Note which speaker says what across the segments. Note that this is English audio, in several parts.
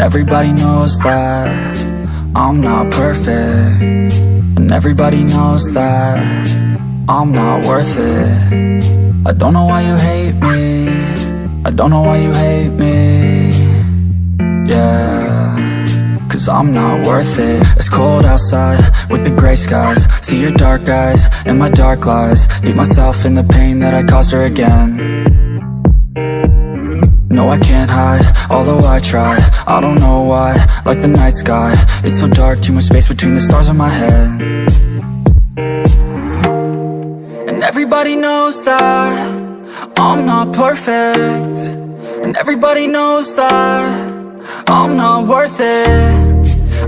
Speaker 1: everybody knows that I'm not perfect, and everybody knows that I'm not worth it. I don't know why you hate me, I don't know why you hate me, yeah, 'cause I'm not worth it. It's cold outside with the gray skies, see your dark eyes and my dark lies, hate myself in the pain that I caused her again. No, I can't hide, although I try. I don't know why, like the night sky, it's so dark, too much space between the stars in my head. And everybody knows that I'm not perfect, and everybody knows that I'm not worth it.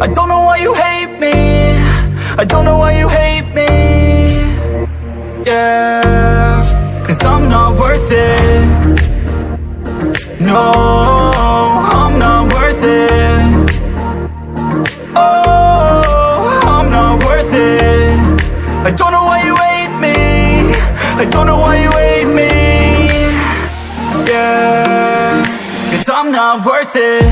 Speaker 1: I don't know why you hate me, I don't know why you hate me, yeah, 'cause I'm not worth it. No, I'm not worth it. Oh, I'm not worth it. I don't know why you hate me, I don't know why you hate me, yeah, 'cause I'm not worth it.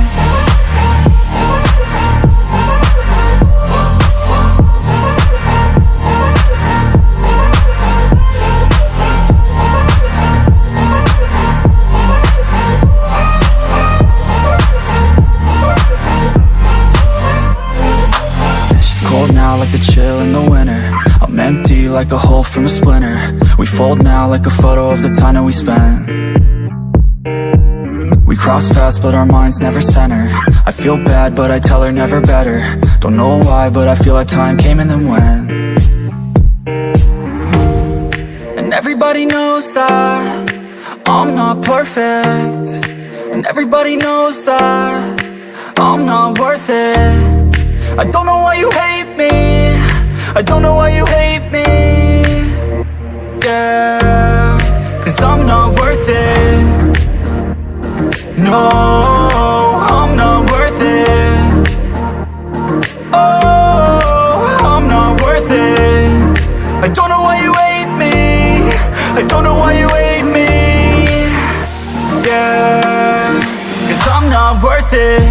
Speaker 1: Cold now like the chill in the winter, I'm empty like a hole from a splinter. We fold now like a photo of the time that we spent. We cross paths but our minds never center. I feel bad but I tell her never better. Don't know why but I feel like time came and then went. And everybody knows that I'm not perfect, and everybody knows that I'm not worth it. I don't know why you hate me, I don't know why you hate me, yeah, 'cause I'm not worth it. No, I'm not worth it. Oh, I'm not worth it. I don't know why you hate me, I don't know why you hate me, yeah, 'cause I'm not worth it.